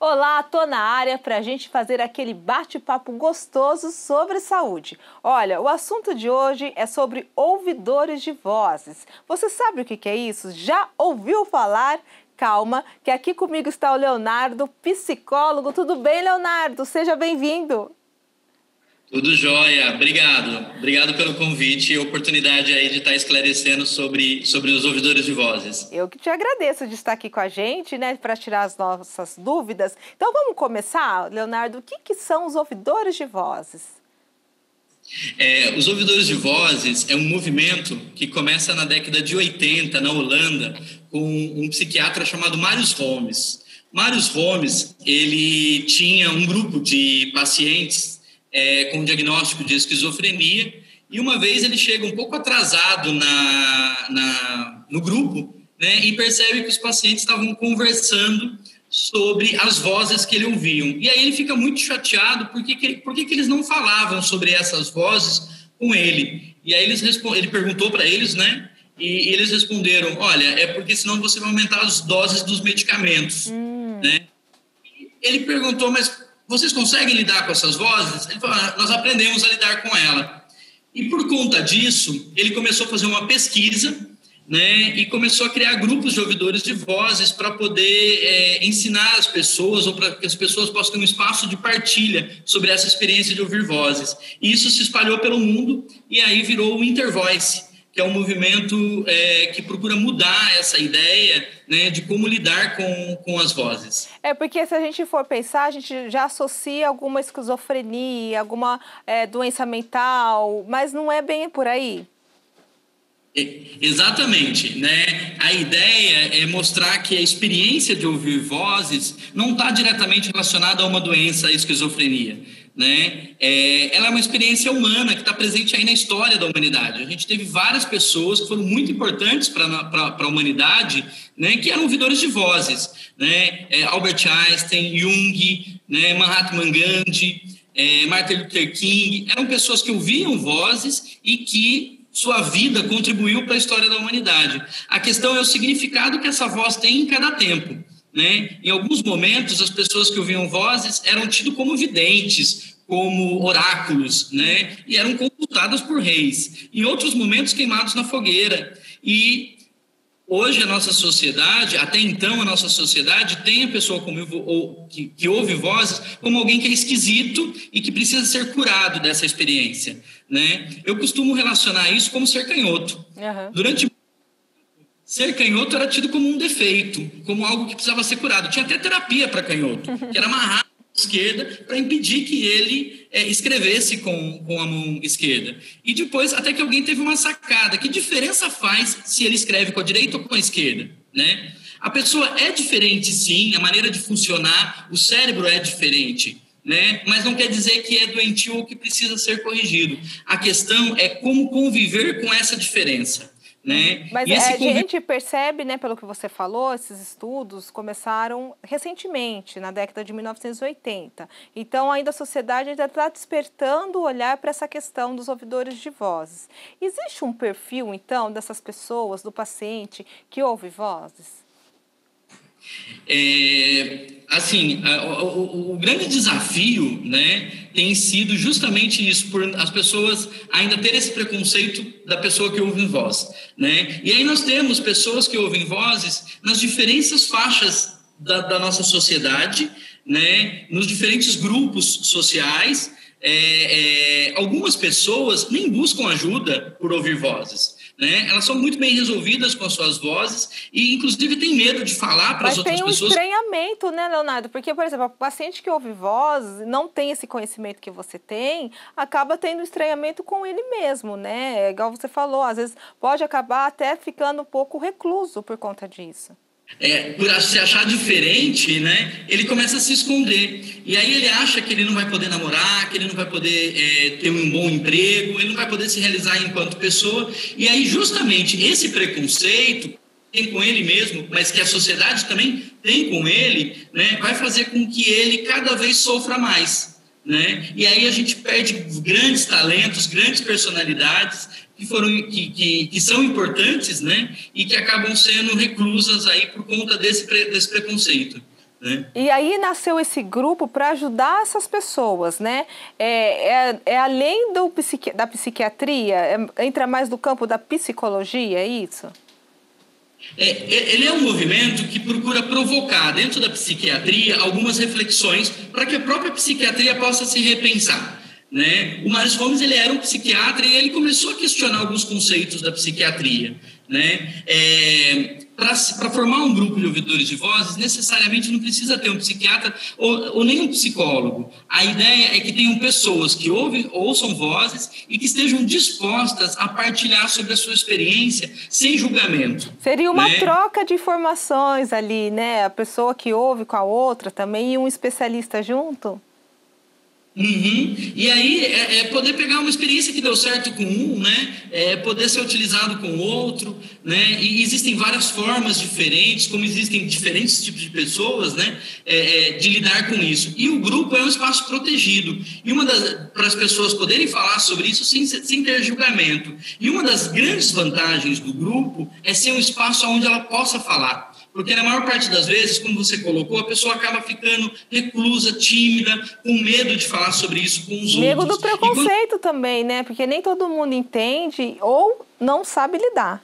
Olá, tô na área para a gente fazer aquele bate-papo gostoso sobre saúde. Olha, o assunto de hoje é sobre ouvidores de vozes. Você sabe o que é isso? Já ouviu falar? Calma, que aqui comigo está o Leonardo, psicólogo. Tudo bem, Leonardo? Seja bem-vindo. Tudo jóia, obrigado. Obrigado pelo convite e a oportunidade aí de estar esclarecendo sobre os ouvidores de vozes. Eu que te agradeço de estar aqui com a gente, né, para tirar as nossas dúvidas. Então vamos começar, Leonardo, o que são os ouvidores de vozes? Os ouvidores de vozes é um movimento que começa na década de 80, na Holanda, com um psiquiatra chamado Marius Holmes. Marius Holmes, ele tinha um grupo de pacientes com diagnóstico de esquizofrenia, e uma vez ele chega um pouco atrasado no grupo, né, e percebe que os pacientes estavam conversando sobre as vozes que ele ouviam. E aí ele fica muito chateado porque eles não falavam sobre essas vozes com ele. E aí ele perguntou para eles, né, e eles responderam: olha, é porque senão você vai aumentar as doses dos medicamentos. Né? Ele perguntou: mas vocês conseguem lidar com essas vozes? Ele falou: nós aprendemos a lidar com ela. E por conta disso, ele começou a fazer uma pesquisa, né, e começou a criar grupos de ouvidores de vozes para poder ensinar as pessoas, ou para que as pessoas possam ter um espaço de partilha sobre essa experiência de ouvir vozes. E isso se espalhou pelo mundo e aí virou o Intervoice, que é um movimento que procura mudar essa ideia, né, de como lidar com as vozes. Porque se a gente for pensar, a gente já associa alguma esquizofrenia, alguma doença mental, mas não é bem por aí. Exatamente, né? A ideia é mostrar que a experiência de ouvir vozes não está diretamente relacionada a uma doença, a esquizofrenia, né? Ela é uma experiência humana que está presente aí na história da humanidade. A gente teve várias pessoas que foram muito importantes para a humanidade, né, que eram ouvidores de vozes, né? Albert Einstein, Jung, né, Mahatma Gandhi, Martin Luther King, eram pessoas que ouviam vozes e que sua vida contribuiu para a história da humanidade. A questão é o significado que essa voz tem em cada tempo, né? Em alguns momentos, as pessoas que ouviam vozes eram tidas como videntes, como oráculos, né? E eram consultadas por reis. Em outros momentos, queimados na fogueira. E hoje a nossa sociedade, até então a nossa sociedade, tem a pessoa que ouve vozes como alguém que é esquisito e que precisa ser curado dessa experiência, né? Eu costumo relacionar isso como ser canhoto. Durante ser canhoto era tido como um defeito, como algo que precisava ser curado. Tinha até terapia para canhoto, que era amarrar a mão esquerda para impedir que ele escrevesse com a mão esquerda. E depois, até que alguém teve uma sacada: que diferença faz se ele escreve com a direita ou com a esquerda, né? A pessoa é diferente, sim, a maneira de funcionar, o cérebro é diferente, né? Mas não quer dizer que é doentio ou que precisa ser corrigido. A questão é como conviver com essa diferença, né? Mas a gente percebe, né, pelo que você falou, esses estudos começaram recentemente, na década de 1980. Então, ainda a sociedade ainda está despertando o olhar para essa questão dos ouvidores de vozes. Existe um perfil, então, dessas pessoas, do paciente, que ouve vozes? O grande desafio, né, tem sido justamente isso, por as pessoas ainda terem esse preconceito da pessoa que ouve voz, né? E aí nós temos pessoas que ouvem vozes nas diferentes faixas da nossa sociedade, né, nos diferentes grupos sociais. Algumas pessoas nem buscam ajuda por ouvir vozes, né? Elas são muito bem resolvidas com as suas vozes e, inclusive, tem medo de falar para as outras pessoas. Mas tem um estranhamento, né, Leonardo? Porque, por exemplo, o paciente que ouve voz, não tem esse conhecimento que você tem, acaba tendo estranhamento com ele mesmo, né? Igual você falou, às vezes pode acabar até ficando um pouco recluso por conta disso. Por se achar diferente, né, ele começa a se esconder. E aí ele acha que ele não vai poder namorar, que ele não vai poder ter um bom emprego, ele não vai poder se realizar enquanto pessoa. E aí justamente esse preconceito tem com ele mesmo, mas que a sociedade também tem com ele, né, vai fazer com que ele cada vez sofra mais, né? E aí a gente perde grandes talentos, grandes personalidades que são importantes, né, e que acabam sendo reclusas aí por conta desse preconceito, né? E aí nasceu esse grupo para ajudar essas pessoas, né? É além da psiquiatria, entra mais no campo da psicologia, é isso? Ele é um movimento que procura provocar dentro da psiquiatria algumas reflexões para que a própria psiquiatria possa se repensar, né? O Mário Gomes, ele era um psiquiatra e ele começou a questionar alguns conceitos da psiquiatria, né? Para formar um grupo de ouvidores de vozes, necessariamente não precisa ter um psiquiatra ou nem um psicólogo. A ideia é que tenham pessoas que ouçam vozes e que estejam dispostas a partilhar sobre a sua experiência sem julgamento. Seria uma troca de informações ali, né? A pessoa que ouve com a outra também e um especialista junto? Uhum. E aí poder pegar uma experiência que deu certo com um, né? Poder ser utilizado com o outro, né? E existem várias formas diferentes, como existem diferentes tipos de pessoas, né? De lidar com isso. E o grupo é um espaço protegido. E para as pessoas poderem falar sobre isso sem ter julgamento. E uma das grandes vantagens do grupo é ser um espaço onde ela possa falar. Porque na maior parte das vezes, como você colocou, a pessoa acaba ficando reclusa, tímida, com medo de falar sobre isso com os outros. Medo do preconceito também, né? Porque nem todo mundo entende ou não sabe lidar.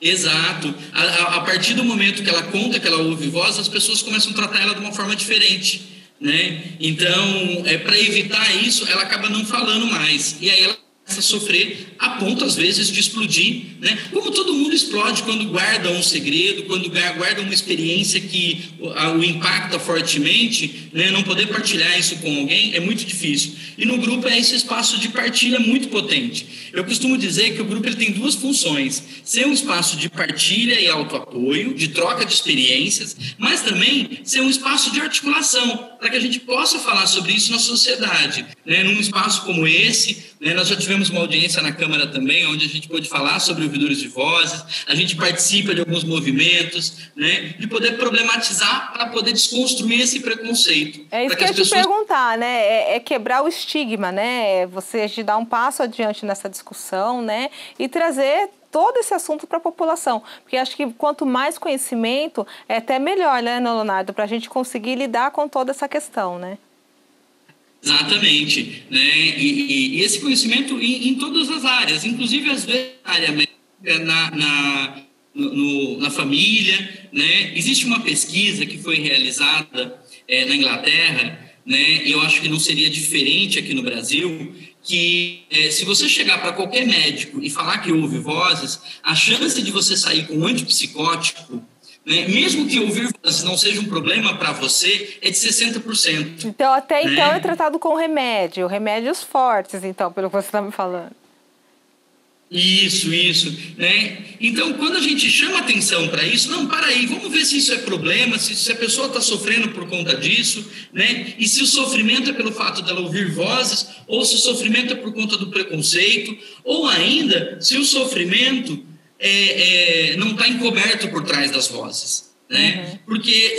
Exato. A partir do momento que ela conta que ela ouve voz, as pessoas começam a tratar ela de uma forma diferente, né? Então, para evitar isso, ela acaba não falando mais. E aí ela começa a sofrer a ponto, às vezes, de explodir, né? Como todo mundo explode quando guarda um segredo, quando guarda uma experiência que o impacta fortemente, né? Não poder partilhar isso com alguém é muito difícil. E no grupo é esse espaço de partilha muito potente. Eu costumo dizer que o grupo ele tem duas funções: ser um espaço de partilha e autoapoio, de troca de experiências, mas também ser um espaço de articulação, para que a gente possa falar sobre isso na sociedade, né? Num espaço como esse, né? Nós já tivemos uma audiência na Câmara também, onde a gente pôde falar sobre ouvidores de vozes, a gente participa de alguns movimentos, né? De poder problematizar para poder desconstruir esse preconceito. É isso que eu ia te perguntar, né? É quebrar o estigma, né? Você dar um passo adiante nessa discussão, né? E trazer todo esse assunto para a população. Porque acho que quanto mais conhecimento, é até melhor, né, Leonardo? Para a gente conseguir lidar com toda essa questão, né? Exatamente, né? E esse conhecimento em todas as áreas, inclusive às vezes na área médica, na família, né? Existe uma pesquisa que foi realizada na Inglaterra, né? Eu acho que não seria diferente aqui no Brasil, que se você chegar para qualquer médico e falar que ouve vozes, a chance de você sair com um antipsicótico, né, mesmo que ouvir vozes não seja um problema para você, é de 60%. Então, então é tratado com remédios fortes, então, pelo que você está me falando. Isso, né? Então, quando a gente chama atenção para isso, não, para aí, vamos ver se isso é problema, se a pessoa está sofrendo por conta disso, né? E se o sofrimento é pelo fato dela ouvir vozes, ou se o sofrimento é por conta do preconceito, ou ainda, se o sofrimento não está encoberto por trás das vozes, né? Uhum. Porque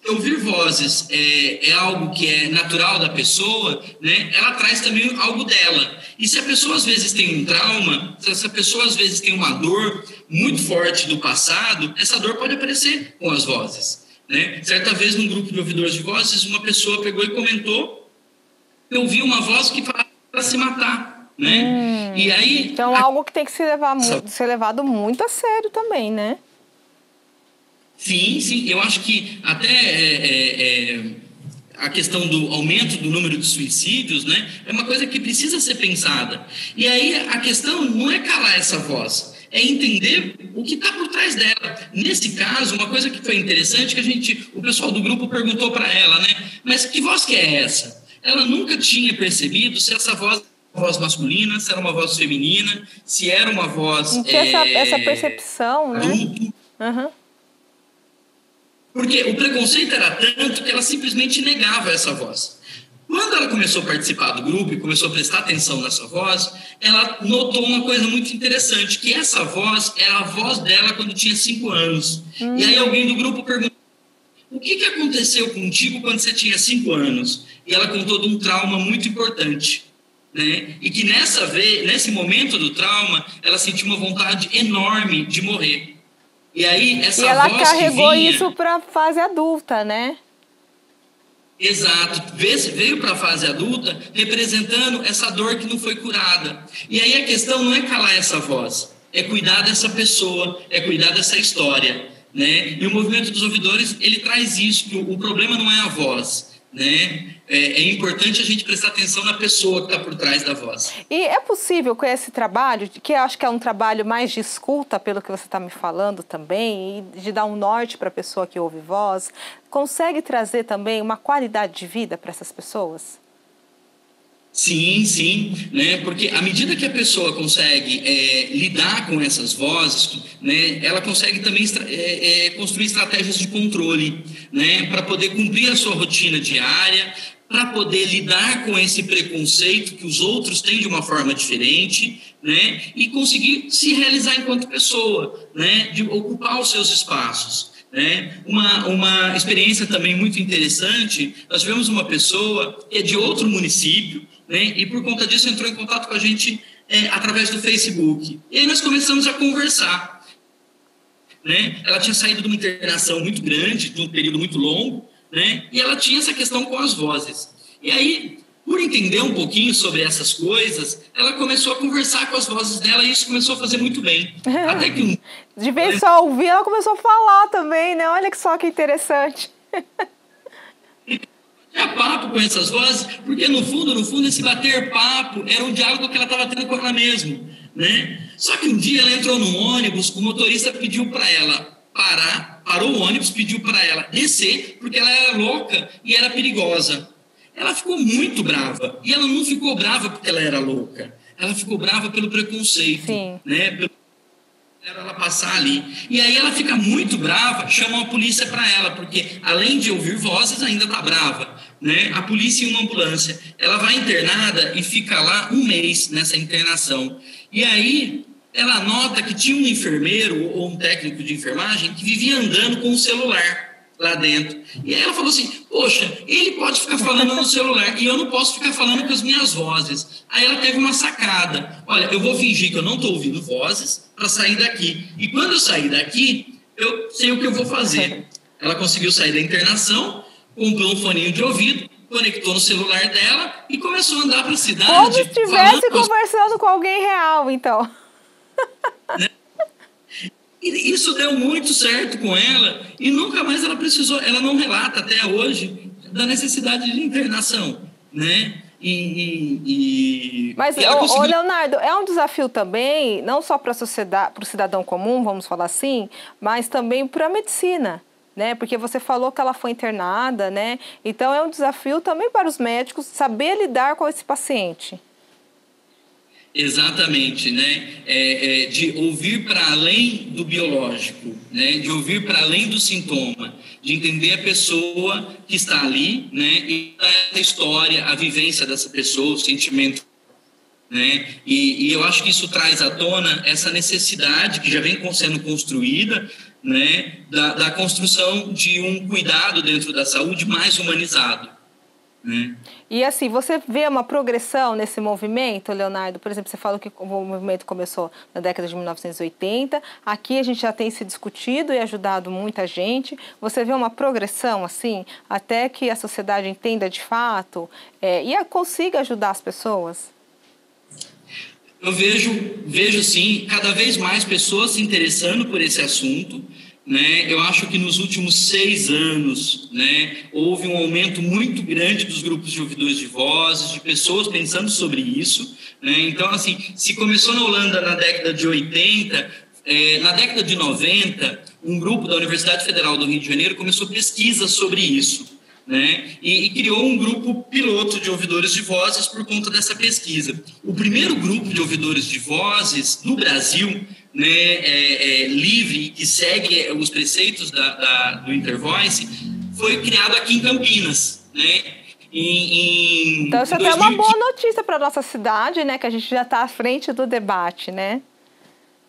ouvir vozes é algo que é natural da pessoa, né? Ela traz também algo dela. E se a pessoa às vezes tem um trauma, se a pessoa às vezes tem uma dor muito forte do passado, essa dor pode aparecer com as vozes, né? Certa vez, num grupo de ouvidores de vozes, uma pessoa pegou e comentou que ouviu uma voz que falava para se matar, né? E aí, então, algo que tem que ser levado muito a sério também, né? Sim, eu acho que até a questão do aumento do número de suicídios, né, é uma coisa que precisa ser pensada. E aí a questão não é calar essa voz, é entender o que está por trás dela. Nesse caso, uma coisa que foi interessante, que o pessoal do grupo perguntou para ela, né, mas que voz que é essa? Ela nunca tinha percebido se essa voz era uma voz masculina, se era uma voz feminina, se era uma voz... Não tinha essa percepção, né? Uhum. Porque o preconceito era tanto que ela simplesmente negava essa voz. Quando ela começou a participar do grupo e começou a prestar atenção nessa voz, ela notou uma coisa muito interessante, que essa voz era a voz dela quando tinha 5 anos. E aí alguém do grupo perguntou: o que aconteceu contigo quando você tinha 5 anos? E ela contou de um trauma muito importante, né? E que nesse momento do trauma, ela sentiu uma vontade enorme de morrer. E aí, essa E ela voz carregou que vinha, isso para a fase adulta, né? exato, veio para a fase adulta representando essa dor que não foi curada. E aí a questão não é calar essa voz, é cuidar dessa pessoa, é cuidar dessa história, né? E o movimento dos ouvidores, ele traz isso, que o problema não é a voz, né? É importante a gente prestar atenção na pessoa que está por trás da voz. E é possível com esse trabalho, que eu acho que é um trabalho mais de escuta, pelo que você está me falando também, e de dar um norte para a pessoa que ouve voz, consegue trazer também uma qualidade de vida para essas pessoas? Sim, sim, né? Porque à medida que a pessoa consegue lidar com essas vozes, né, ela consegue também construir estratégias de controle, né, para poder cumprir a sua rotina diária, para poder lidar com esse preconceito que os outros têm de uma forma diferente, né, e conseguir se realizar enquanto pessoa, né, de ocupar os seus espaços. Né? Uma experiência também muito interessante, nós tivemos uma pessoa que é de outro município, né? E por conta disso entrou em contato com a gente através do Facebook. E aí nós começamos a conversar. Né? Ela tinha saído de uma internação muito grande, de um período muito longo, né? E ela tinha essa questão com as vozes. E aí, por entender um pouquinho sobre essas coisas, ela começou a conversar com as vozes dela e isso começou a fazer muito bem. Até que de vez só ouvir, ela começou a falar também, né? Olha só que interessante. É papo com essas vozes, porque no fundo, esse bater papo era um diálogo que ela estava tendo com ela mesma, né? Só que um dia ela entrou num ônibus, o motorista pediu para ela parar, parou o ônibus, pediu para ela descer, porque ela era louca e era perigosa. Ela ficou muito brava, e ela não ficou brava porque ela era louca, ela ficou brava pelo preconceito, Sim. né? Ela passar ali. E aí ela fica muito brava, chama a polícia para ela, porque além de ouvir vozes, ainda está brava. Né? A polícia e uma ambulância. Ela vai internada e fica lá um mês nessa internação. E aí ela nota que tinha um enfermeiro ou um técnico de enfermagem que vivia andando com o celular lá dentro. E aí ela falou assim, poxa, ele pode ficar falando no celular e eu não posso ficar falando com as minhas vozes. Aí ela teve uma sacada. Olha, eu vou fingir que eu não estou ouvindo vozes para sair daqui. E quando eu sair daqui, eu sei o que eu vou fazer. Ela conseguiu sair da internação, comprou um foninho de ouvido, conectou no celular dela e começou a andar para a cidade. Como se estivesse conversando com alguém real, então. Né? E isso deu muito certo com ela e nunca mais ela precisou, ela não relata até hoje da necessidade de internação, né? Mas, conseguiu... Leonardo, é um desafio também, não só para a sociedade, para o cidadão comum, vamos falar assim, mas também para a medicina, né? Porque você falou que ela foi internada, né? Então é um desafio também para os médicos saber lidar com esse paciente. Exatamente, né? De ouvir para além do biológico, né? De ouvir para além do sintoma, de entender a pessoa que está ali, né? E a história, a vivência dessa pessoa, o sentimento, né? E eu acho que isso traz à tona essa necessidade que já vem sendo construída, né? Da construção de um cuidado dentro da saúde mais humanizado. E assim, você vê uma progressão nesse movimento, Leonardo? Por exemplo, você falou que o movimento começou na década de 1980, aqui a gente já tem se discutido e ajudado muita gente. Você vê uma progressão, assim, até que a sociedade entenda de fato e consiga ajudar as pessoas? Eu vejo sim, cada vez mais pessoas se interessando por esse assunto. Né? Eu acho que nos últimos 6 anos, né, houve um aumento muito grande dos grupos de ouvidores de vozes, de pessoas pensando sobre isso. Né? Então, assim, se começou na Holanda na década de 80, na década de 90, um grupo da Universidade Federal do Rio de Janeiro começou pesquisa sobre isso. Né? E criou um grupo piloto de ouvidores de vozes por conta dessa pesquisa. O primeiro grupo de ouvidores de vozes no Brasil, né, livre, que segue os preceitos do Intervoice, foi criado aqui em Campinas, né? Então isso até é uma boa notícia para a nossa cidade, né? Que a gente já está à frente do debate, né?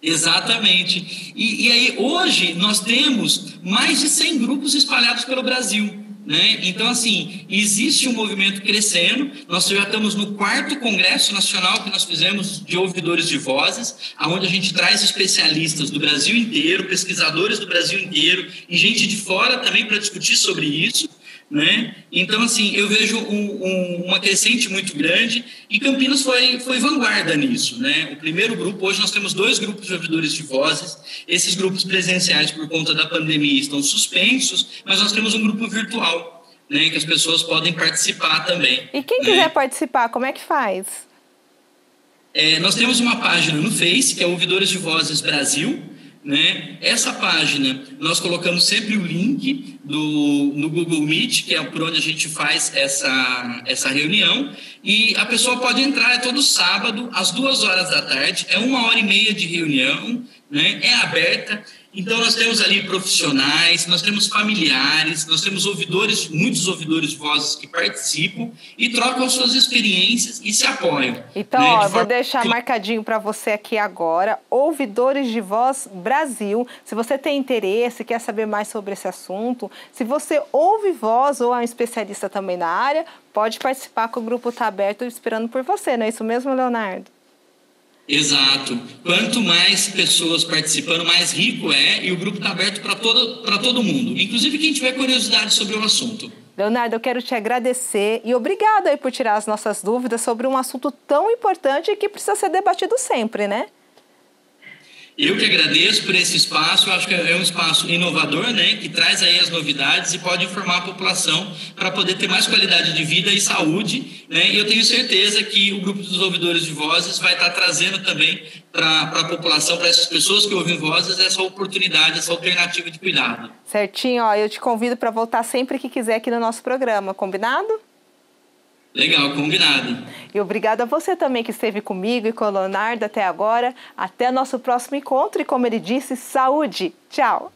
Exatamente. E aí hoje nós temos mais de 100 grupos espalhados pelo Brasil. né? Então, assim, existe um movimento crescendo. Nós já estamos no 4º Congresso Nacional que nós fizemos de ouvidores de vozes, onde a gente traz especialistas do Brasil inteiro, pesquisadores do Brasil inteiro e gente de fora também para discutir sobre isso, né? Então, assim, eu vejo uma crescente muito grande e Campinas foi vanguarda nisso, né? O primeiro grupo, hoje nós temos 2 grupos de ouvidores de vozes. Esses grupos presenciais, por conta da pandemia, estão suspensos, mas nós temos um grupo virtual, né? Que as pessoas podem participar também. E quem quiser participar, como é que faz? Nós temos uma página no Face, que é Ouvidores de Vozes Brasil, né? Essa página, nós colocamos sempre o link no Google Meet, que é por onde a gente faz essa reunião, e a pessoa pode entrar, é todo sábado, às 2h da tarde, é 1h30 de reunião, né? É aberta. Então, nós temos ali profissionais, nós temos familiares, nós temos ouvidores, muitos ouvidores de vozes que participam e trocam suas experiências e se apoiam. Então, né, vou deixar marcadinho para você aqui agora, Ouvidores de Voz Brasil. Se você tem interesse, quer saber mais sobre esse assunto, se você ouve voz ou é um especialista também na área, pode participar, que o grupo está aberto esperando por você, não é isso mesmo, Leonardo? Exato. Quanto mais pessoas participando, mais rico é, e o grupo está aberto para todo mundo, inclusive quem tiver curiosidade sobre o assunto. Leonardo, eu quero te agradecer e obrigado aí por tirar as nossas dúvidas sobre um assunto tão importante e que precisa ser debatido sempre, né? Eu que agradeço por esse espaço, eu acho que é um espaço inovador, né, que traz aí as novidades e pode informar a população para poder ter mais qualidade de vida e saúde, né, e eu tenho certeza que o grupo dos ouvidores de vozes vai estar trazendo também para a população, para essas pessoas que ouvem vozes, essa oportunidade, essa alternativa de cuidado. Certinho, ó, eu te convido para voltar sempre que quiser aqui no nosso programa, combinado? Legal, combinado. E obrigado a você também que esteve comigo e com o Leonardo até agora. Até nosso próximo encontro e, como ele disse, saúde! Tchau!